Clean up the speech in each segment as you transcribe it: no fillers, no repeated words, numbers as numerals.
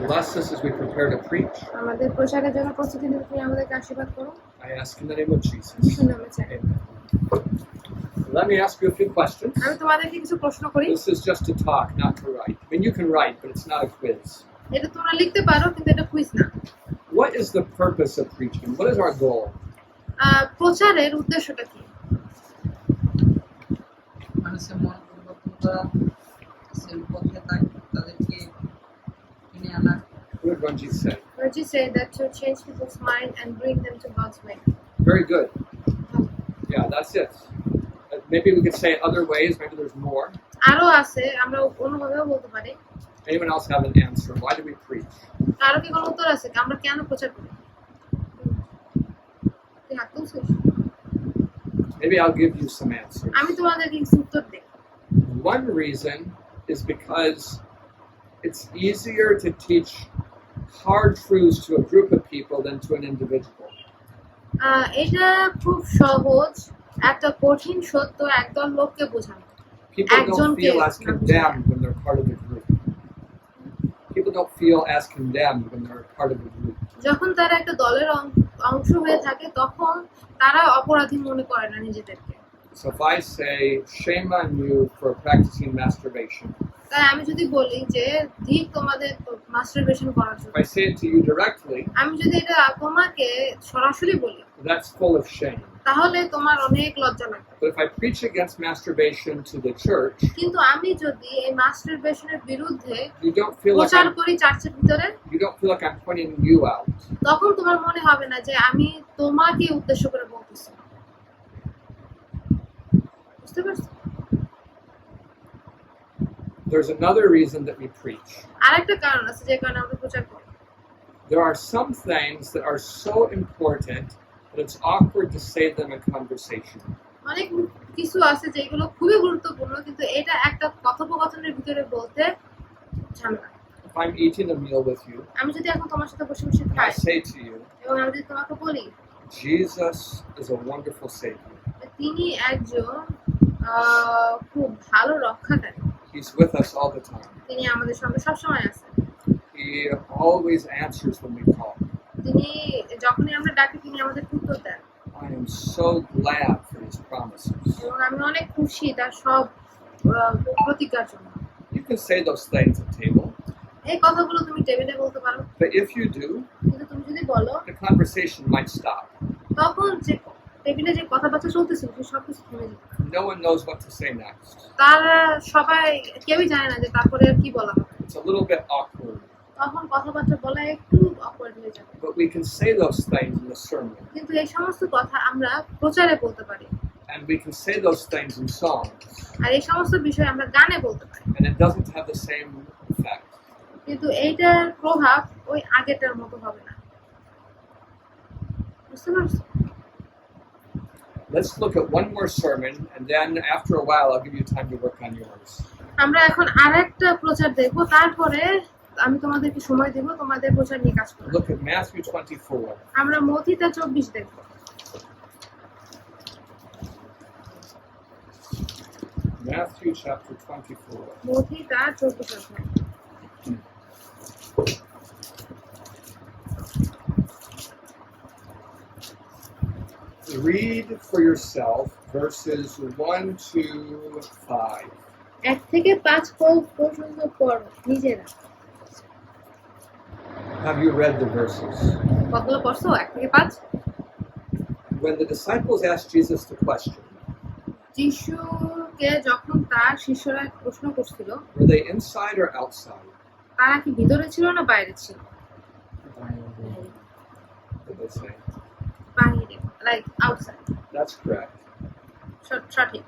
Bless us as we prepare to preach. আমাদের প্রচারের জন্য প্রস্তুতি নিতে তুমি আমাদেরকে আশীর্বাদ করো। I ask in the name of Jesus. যিশুর নামে চাই। Amen. Let me ask you a few questions. আমি তোমাদেরকে কিছু প্রশ্ন করি। This is just to talk, not to write. I mean, you can write, but it's not a quiz. এটা তোমরা লিখতে পারো, কিন্তু এটা কুইজ না। What is the purpose of preaching? What is our goal? প্রচারের উদ্দেশ্যটা কি? মানুষের মন পরিবর্তন করা, সেই পথে তাদেরকে কিনে আনা। What did Ranjit say? Ranjit said that to change people's mind and bring them to God's way. Very good. Yeah, that's it. Maybe we could say it other ways. Maybe there's more. আরো আছে, আমরা অন্যভাবেও বলতে পারি। Anyone else have an answer? Why do we preach? কারো কি কোনো উত্তর আছে? আমরা কেন প্রচার করি? Maybe I'll give you some answers. আমি তোমাদেরকে কিছু উত্তর দেই। One reason is because it's easier to teach hard truths to a group of people than to an individual. এটা খুব সহজ একটা কঠিন সত্য একদল লোককে বোঝানো। People don't feel as condemned when they're part of the group. People don't feel as condemned when they're part of the group. যখন তারা একটা দলের অংশ হয়ে থাকে তখন তারা অপরাধী মনে করে না নিজেদেরকে। So if I say, shame on you for practicing masturbation. তাই আমি যদি বলি যে ঠিক তোমাদের মাস্টারবেশন করার জন্য, If I say it to you directly, আমি যদি এটা তোমাকে সরাসরি বলি, that's full of shame. তাহলে তোমার অনেক লজ্জা লাগবে। But if I preach against masturbation to the church, কিন্তু আমি যদি এই মাস্টারবেশনের বিরুদ্ধে you don't feel like প্রচার করি চার্চের ভিতরে, I'm pointing you out. তখন তোমার মনে হবে না যে আমি তোমাকে উদ্দেশ্য করে বলতেছি। বুঝতে পারছো? There's another reason that we preach. আরেকটা কারণ আছে যে কারণে আমরা প্রচার করি। There are some things that are so important that it's awkward to say them in conversation. অনেক কিছু আছে যেগুলো খুবই গুরুত্বপূর্ণ, কিন্তু এটা একটা কথোপকথনের ভিতরে বলতে ঝামেলা। If I'm eating a meal with you, আমি যদি এখন তোমার সাথে বসে বসে and খাই I say to you, এবং আমি যদি তোমাকে বলি Jesus is a wonderful Savior. তিনি একজন খুব ভালো রক্ষাকারী, He's with us all the time. তিনি আমাদের সঙ্গে সবসময় আছেন, He always answers when we call. তিনি যখনই আমরা ডাকি তিনি আমাদের উত্তর দেন। I am so glad for His promises. এবং আমি অনেক খুশি তার সব প্রতিজ্ঞার জন্য। You can say those things at table, এই কথাগুলো তুমি টেবিলে বলতে পারো, but if you do, কিন্তু তুমি যদি বলো the conversation might stop. তখন যে টেবিলে যে কথাবার্তা চলতেছিল সে সবকিছু থেমে যাবে। No one knows what to say next. তারা সবাই কেউই জানে না যে তারপরে আর কি বলা হবে। It's a little bit awkward. তখন কথাবার্তা বলা একটু অকওয়ার্ড হয়ে যাবে। But we can say those things in the sermon. কিন্তু এই সমস্ত কথা আমরা প্রচারে বলতে পারি। And we can say those things in songs. আর এই সমস্ত বিষয় আমরা গানে বলতে পারি। And it doesn't have the same effect. কিন্তু এইটার প্রভাব ওই আগেরটার মতো হবে না। বুঝতে পারছো? Let's look at one more sermon, and then after a while I'll give you time to work on yours. আমরা এখন আরেকটা প্রচার দেখব, তারপরে আমি তোমাদেরকে সময় দেব তোমাদের প্রচার নিয়ে কাজ করতে। Look at Matthew 24. আমরা মথিতা 24 দেখব। Matthew chapter 24. মথিতা 24 অধ্যায়। Read for yourself verses 1 to 5. 1 থেকে 5 পর্যন্ত পড়ো নিজেরা। Have you read the verses? কতগুলো পড়ছো? 1 থেকে 5। When the disciples asked Jesus the question, যিশুকে যখন তার শিষ্যরা প্রশ্ন করছিল, were they inside or outside? তারা কি ভিতরে ছিল না বাইরে ছিল? What did they say? বাইরে, like outside. That's correct. সঠিক।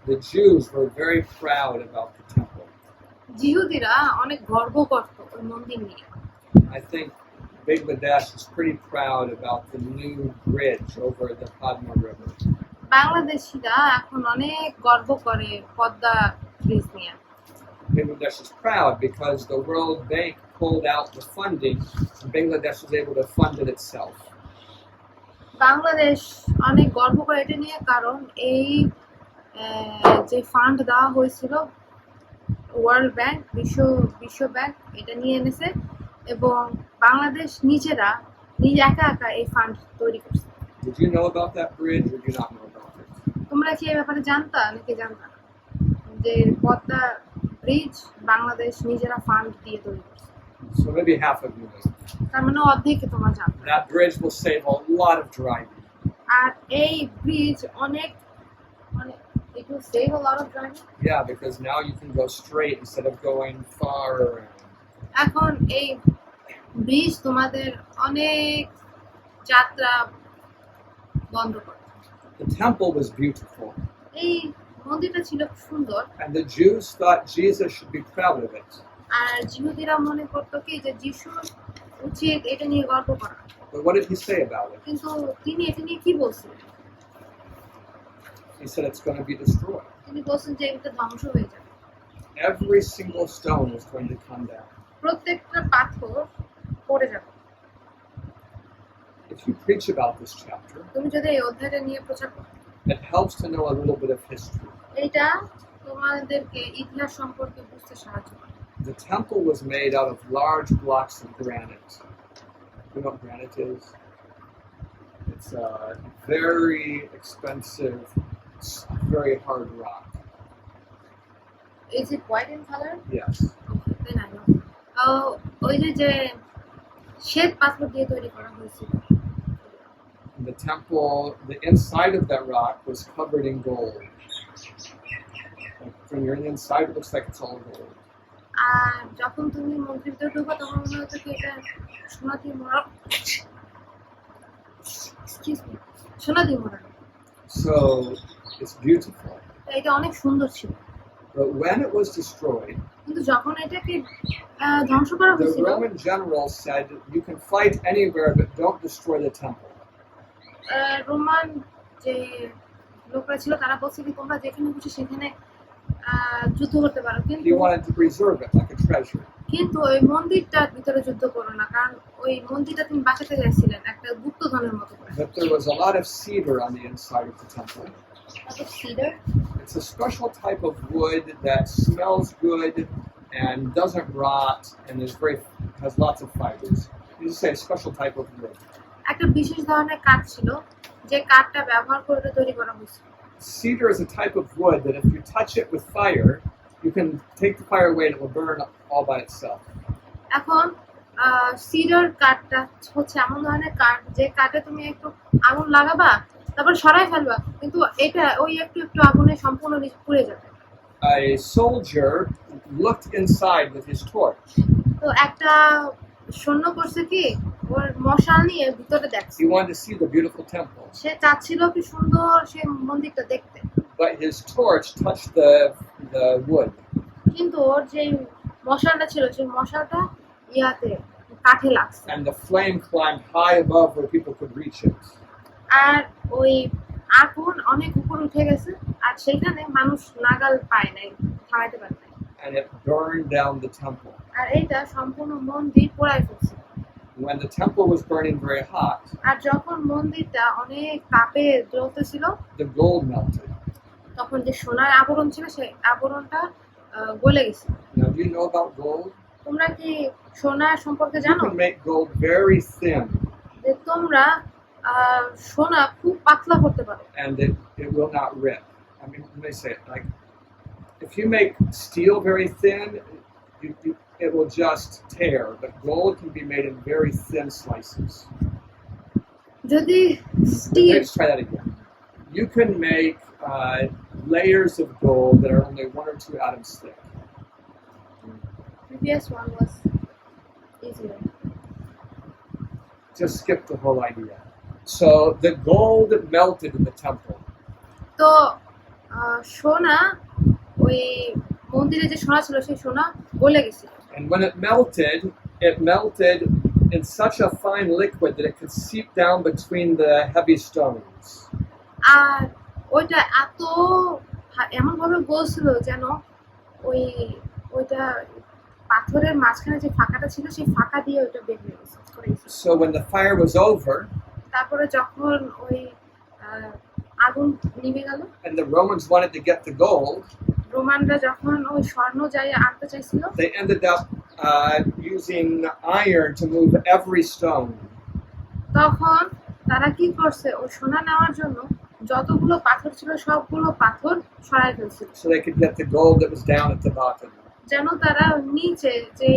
The Jews were very proud about the temple. জিহুদিরা অনেক গর্ব করত ওই মন্দির নিয়ে। I think Bangladesh is pretty proud about the new bridge over the Padma River. বাংলাদেশিরা এখন অনেক গর্ব করে পদ্মা ব্রিজ নিয়ে। Bangladesh is proud because the World Bank pulled out the funding and Bangladesh was able to fund it itself. Bangladesh অনেক গর্ব করে এটা নিয়ে, কারণ এই যে ফান্ড দেওয়া হয়েছিল ওয়ার্ল্ড ব্যাংক বিশ্ব ব্যাংক এটা নিয়ে এনেছে এবং বাংলাদেশ নিজে একা একা এই ফান্ড তৈরি করছে। Did you know about that bridge or do you not know about it? তোমরা কি এই ব্যাপারে জানতা নাকি জানতা না? যে পদ্মা ব্রিজ বাংলাদেশ নিজেরা ফান্ড দিয়ে তৈরি করছে। So maybe half of you know. তার মানে অর্ধেক তোমরা জানো। That bridge will save a lot of driving. আর এই ব্রিজ অনেক it will save a lot of driving. Yeah, because now you can go straight instead of going far around. এখন এই bridge তোমাদের অনেক যাত্রা বন্ধ করে। The temple was beautiful, এই মন্দিরটা ছিল খুব সুন্দর and the Jews thought Jesus should be proud of it. আর জিহুদিরা মনে করতো কি যে যিশু উচিত এটা নিয়ে গর্ব করা। But what did he say about it? কিন্তু তিনি এটা নিয়ে কি বলছিলেন? He said it's going to be destroyed. তিনি বলছেন যে এটা ধ্বংস হয়ে যাবে। Every single stone is going to come down. প্রত্যেকটা পাথর পড়ে যাবে। If you preach about this chapter, তুমি যদি এই অধ্যায়টা নিয়ে প্রচার করো, it helps to know a little bit of history. এটা তোমাদেরকে ইতিহাস সম্পর্কে বুঝতে সাহায্য করে। The temple was made out of large blocks of granite. You know what granite is? It's a very expensive, very hard rock. Is it white in color? Yes. Okay, then I know. ওই যে শ্বেত পাথর দিয়ে তৈরি করা হয়েছিল। The temple, the inside of that rock was covered in gold. Like when you're in the inside, it looks like it's all gold. আর যখন তুমি মন্দিরের ভিতরে ঢুকো তখন মনে হতো কি এটা সোনা দিয়ে মোড়া। Excuse me, সোনা দিয়ে মোড়া। So it's beautiful. এটা অনেক সুন্দর ছিল। But when it was destroyed, কিন্তু যখন এটাকে ধ্বংস করা the হয়েছিল, Roman general said, "You can fight anywhere, but don't destroy the temple." Roman যে লোকরা ছিল তারা বলছে কি তোমরা যেখানে খুশি সেখানে যুদ্ধ করতে পারো, He কিন্তু wanted to preserve it like a treasure. ওই মন্দিরটার ভিতরে যুদ্ধ করো না, কারণ ওই মন্দিরটা তিনি বাঁচাতে চাইছিলেন একটা গুপ্তধনের মতো করে। But there was a lot of cedar on the inside of the temple. Cedar, It's a special type of wood that smells good and doesn't rot and has lots of fibers. You just say a special type of wood. একটা বিশেষ ধরনের কাঠ ছিল যে কাঠটা ব্যবহার করে তৈরি করা হয়েছিল। Cedar is a type of wood that if you touch it with fire, you can take the fire away and it will burn all by itself. এখন সিডার কাঠটা হচ্ছে এমন ধরনের কাঠ যে কাঠে তুমি একটু আগুন লাগাবা তারপর সরাই ফেলবা, কিন্তু এটা ওই একটু আগুনে সম্পূর্ণ পুড়ে যাবে। A soldier looked inside with his torch. তো একটা সৈন্য করছে কি ওর মশাল নিয়ে ভিতরে দেখছে, He wanted to see the beautiful temple. সে চাচ্ছিল কি সুন্দর সে মন্দিরটা দেখতে, But his torch touched the wood. কিন্তু ওর যে মশালটা ছিল সেই মশালটা কাঠে লাগছে And the flame climbed high above where people could reach it. আর ওই আগুন অনেক উপরে উঠে গেছে আর সেখানে মানুষ নাগাল পায় নাই, থামাইতে পারে নাই। And it burned down the temple. আর এইটা সম্পূর্ণ মন্দির পোড়ায় ফেলছে। When the temple was burning very hot, আর যখন মন্দিরটা অনেক তাপে জ্বলতেছিল the gold melted. তখন যে সোনার আবরণ ছিল সেই আবরণটা গলে গেছে। Now, do you know about gold? তোমরা কি সোনা সম্পর্কে You জানো can make gold very thin, যে তোমরা সোনা খুব পাতলা করতে পারো and it will not rip. I mean, let me say it like, if you make steel very thin, it will just tear. But gold can be made in very thin slices. যদি still Let's try that again. You can make layers of gold that are only 1 or 2 atoms thick. previous one was easier. Just skip the whole idea. So the gold melted in the temple. তো সোনা ওই মন্দিরে যে সোনা ছিল সেই সোনা গলে গেছিল। And when it melted in such a fine liquid that it could seep down between the heavy stones. আর ওইটা এমন ভাবে গলছিল যেন ওইটা পাথরের মাঝখানে যে ফাঁকাটা ছিল সেই ফাঁকা দিয়ে ওইটা বের হয়ে গেছে। So when the fire was over, তারপরে যখন ওই আগুন নিভে গেল and the Romans wanted to get the gold, রোমানরা যখন ওই স্বর্ণ যাই আনতে চাইছিল, they ended up using iron to move every stone. তখন তারা কি করছে, ওই সোনা নেওয়ার জন্য যতগুলো পাথর ছিল সবগুলো পাথর সরাই ফেলছিল, So they could get the gold that was down at the bottom. যেন তারা নিচে যে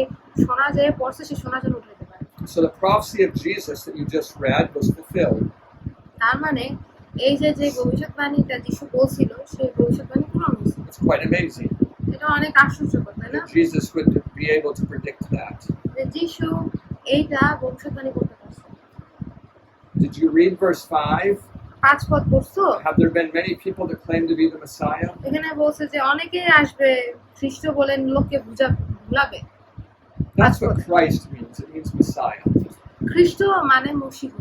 সোনা যে পড়ছে সেই সোনা যেন উঠাইতে পারে। So the prophecy of Jesus that you just read was fulfilled. তার মানে এই যে যে ভবিষ্যৎবাণীটা যিশু বলছিল সেই ভবিষ্যৎবাণী পূরণ হয়েছে। It's quite amazing এটা অনেক আশ্চর্যকর, তাই না? that Jesus would be able to predict that. যে যিশু এইটা ভবিষ্যৎবাণী করতে পারছে। Did you read verse 5? 5 পদ পড়ছো? Have there been many people that claim to be the Messiah? এখানে বলছে যে অনেকেই আসবে খ্রিস্ট বলে লোককে ভুলাবে। That's what Christ means. It means Messiah. খ্রিস্ট মানে মসিহ।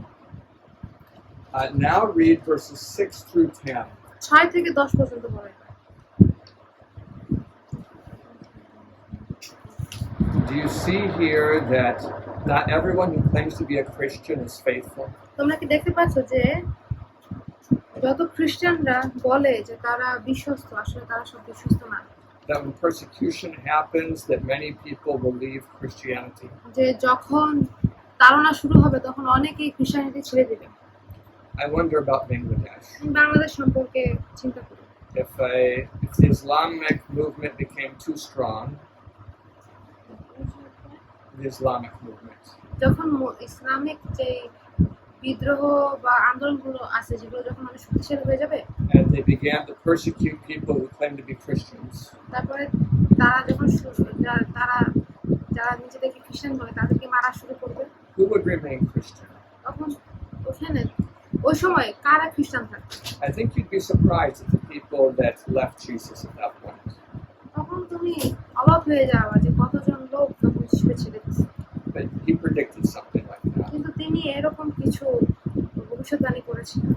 Now read verses 6 through 10. 6 থেকে 10 পর্যন্ত পড়ে। Do you see here that not everyone who claims to be a Christian is faithful? তোমরা কি দেখতে পাচ্ছ যে যত খ্রিস্টানরা বলে যে তারা বিশ্বস্ত, আসলে তারা সব বিশ্বস্ত না। That when persecution happens, that many people will leave Christianity. যে যখন তাড়না শুরু হবে তখন অনেকেই খ্রিস্টানিটি ছেড়ে দিবে। I wonder about Bangladesh. আমি বাংলাদেশ সম্পর্কে চিন্তা করি। If the Islamic movement became too strong, the Islamic movement, যখন ইসলামিক যে বিদ্রোহ বা আন্দোলনগুলো আছে যেগুলো যখন অনেক শক্তিশালী হয়ে যাবে, and they began to persecute people who claim to be Christians, তারপরে তারা যখন তারা যারা নিজেদেরকে খ্রিস্টান বলে তাদেরকে মারা শুরু করবে, who would remain Christian? তখন ওখানে ওই সময় কারা খ্রিস্টান থাকবে? I think you'd be surprised at the people that left Jesus at that point. তখন তুমি অবাক হয়ে যাওয়া যে কতজন লোক তখন ছেড়ে দিচ্ছে। But he predicted something like that. কিন্তু তিনি এরকম কিছু ভবিষ্যৎবাণী করেছিলেন।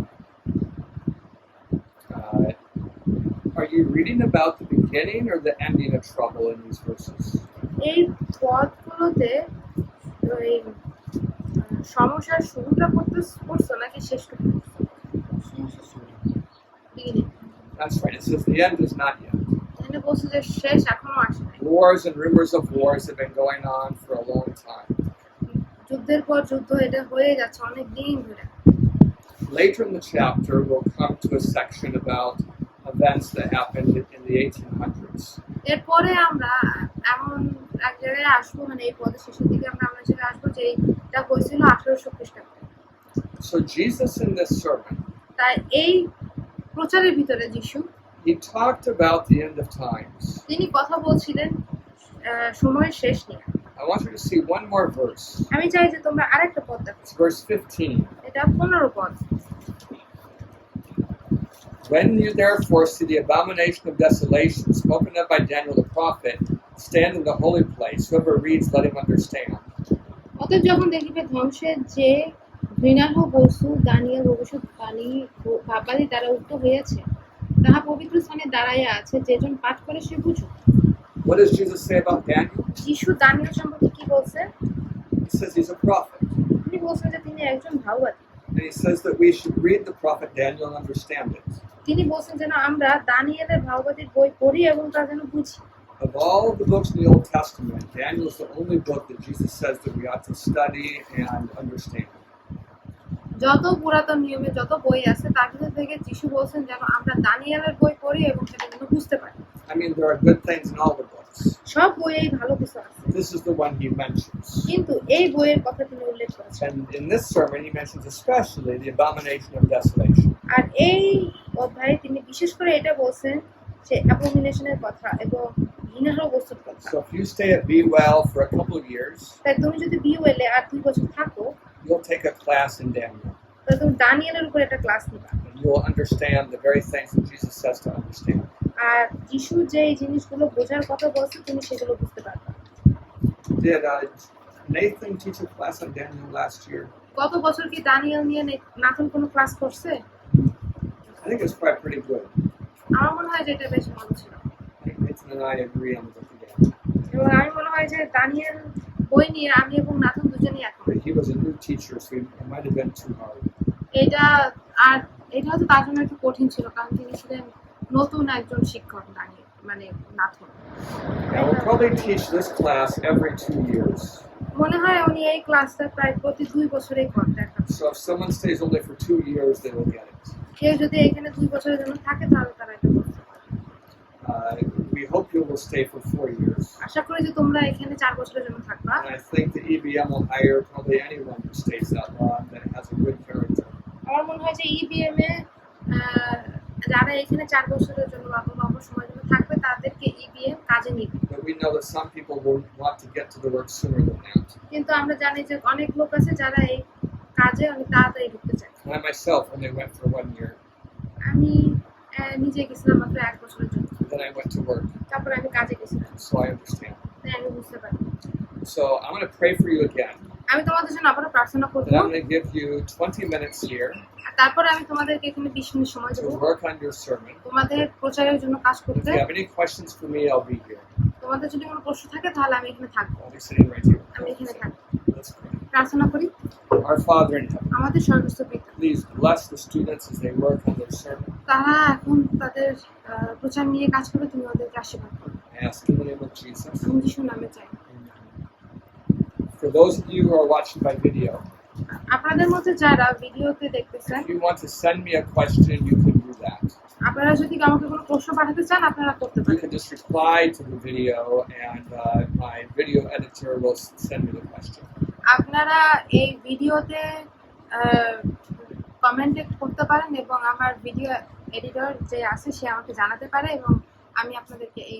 Are you reading about the beginning or the ending of trouble in these verses? এই পদগুলোতে ওই সমস্যার শুরুটা করছো নাকি শেষটা করছো? Beginning. That's right. It says the end is not yet. এখানে বলছে যে শেষ এখনো আসে নাই। Wars and rumors of wars have been going on for a long time. যুদ্ধের পর যুদ্ধ এটা হয়ে যাচ্ছে অনেক দিন ধরে। Later in the chapter, we'll come to a section about events that happened in the 1800s. এরপরে আমরা এমন এক জায়গায় আসবো, মানে এই পদের শেষের দিকে আমরা জায়গায় আসবো যে এটা হয়েছিল 1800 খ্রিস্টাব্দে। So Jesus in this sermon, তাই এই প্রচারের ভিতরে যিশু he talked about the end of times. তিনি কথা বলছিলেন সময়ের শেষ নিয়ে। I want you to see one more verse. আমি চাই যে তোমরা আরেকটা পদ দেখো। It's verse 15. এটা 15 পদ। When you therefore see the abomination of desolation spoken of by Daniel the prophet stand in the holy place, whoever reads, let him understand. অতএব যখন দেখিবে ধ্বংসের যে ঘৃণার্হ বস্তু দানিয়েল ভবিষ্যৎবাণী দ্বারা উক্ত হইয়াছে তাহা পবিত্র স্থানে দাঁড়াইয়া আছে, যেজন পাঠ করে সে বুঝুক। What does Jesus say about Daniel? যিশু দানিয়েল সম্পর্কে কি বলছে? He says he's a prophet. তিনি বলছেন যে তিনি একজন ভাববাদী। And he says that we should read the prophet Daniel and understand it. তিনি বলছেন যেন আমরা দানিয়েলের ভাববাদীর বই পড়ি এবং তা যেন বুঝি। Of all the books in the Old Testament, Daniel is the only book that Jesus says that we ought to study and understand. যত পুরাতন নিয়মে যত বই আছে তার ভিতর থেকে যিশু বলছেন যেন আমরা দানিয়েলের বই পড়ি এবং সেটা যেন বুঝতে পারি। I mean, there are good things in all the books. সব বইয়েই ভালো কিছু আছে, This is the one he mentions. কিন্তু এই বইয়ের কথা তিনি উল্লেখ করেছেন। And in this sermon, he mentions especially the abomination of desolation. আর এই অধ্যায়ে তিনি বিশেষ করে এটা বলছেন যে অ্যাবোমিনেশনের কথা এবং ঘৃণার্হ বস্তুর কথা। So if you stay at Be Well for a couple of years, তাই তুমি যদি বিওএলে আর 2 বছর থাকো you'll take a class in Daniel. তাহলে তুমি দানিয়েলের উপর একটা ক্লাস নিবা And you'll understand the very things that Jesus says to understand. আর যিশু যে এই জিনিসগুলো বোঝার কথা বলছে তুমি সেগুলো বুঝতে পারবে। Did Nathan teach a class on Daniel last year? গত বছর কি দানিয়েল নিয়ে নাথন কোনো ক্লাস করছে? I think it's probably pretty good. আমার মনে হয় যে এটা বেশ ভালো ছিল। I think Nathan and I agree on the book again. এবং আমি মনে হয় যে দানিয়েল বই নিয়ে আমি এবং নাথন দুজনেই একমত। But he was a new teacher, so it might have been too hard. এটা হয়তো তার জন্য একটু কঠিন ছিল, কারণ তিনি ছিলেন নতুন একজন শিক্ষক দানিয়েল। মানে Nathan. And we'll probably teach this class every 2 years. মনে হয় উনি এই ক্লাসটা প্রায় প্রতি 2 বছরেই দেখান। So if someone stays only for 2 years, they will get it. কেউ যদি এখানে 2 বছরের জন্য থাকে তাহলে তারা এটা করতে পারে। We hope you will stay for 4 years. আশা করি যে তোমরা এখানে 4 বছরের জন্য থাকবা। And I think the EBM will hire probably anyone who stays that long that has a good character. আমার মনে হয় যে ইবিএম এ যারা এখানে 4 বছরের জন্য বা লম্বা সময়ের জন্য থাকবে তাদেরকে ইবিএম কাজে নিবে। But we know that some people will want to get to the work sooner than that. কিন্তু আমরা জানি যে অনেক লোক আছে যারা এই কাজে অনেক তাড়াতাড়ি ঢুকতে চায়। I myself only went for 1 year. আমি নিজে গেছিলাম মাত্র 1 বছরের জন্য। Then I went to work. তারপরে আমি কাজে গেছিলাম। So I understand. তাই আমি বুঝতে পারি। So I'm going to pray for you again. আমি তোমাদের জন্য আবারও প্রার্থনা করব। And I'm going to give you 20 minutes here তারপরে আমি তোমাদেরকে এখানে 20 মিনিট সময় দেব to work on your sermon. তোমাদের প্রচারের জন্য কাজ If করতে। you have any questions for me, I'll be here. তোমাদের যদি কোনো প্রশ্ন থাকে তাহলে আমি এখানে থাকবো। I'll be sitting right here. আমি এখানে থাকবো। Let's pray. প্রার্থনা করি। Our Father in heaven, আমাদের সর্বোচ্চ পিতা, please bless the students as they work on their sermon. তারা এখন তাদের প্রচার নিয়ে কাজ করে, তুমি ওদেরকে আশীর্বাদ করো। I ask in the name of Jesus. আমি যিশুর নামে চাই। For those of you who are watching by video, আপনাদের মধ্যে যারা ভিডিওতে দেখতেছেন, if you want to send me a question, you can do that. আপনারা যদি আমাকে কোনো প্রশ্ন পাঠাতে চান আপনারা করতে You পারেন। can just reply to the video, and my video editor will send me the question. আপনারা এই ভিডিওতে কমেন্ট করতে পারেন এবং আমার ভিডিও এডিটর যে আছে সে আমাকে জানাতে পারে এবং আমি আপনাদেরকে এই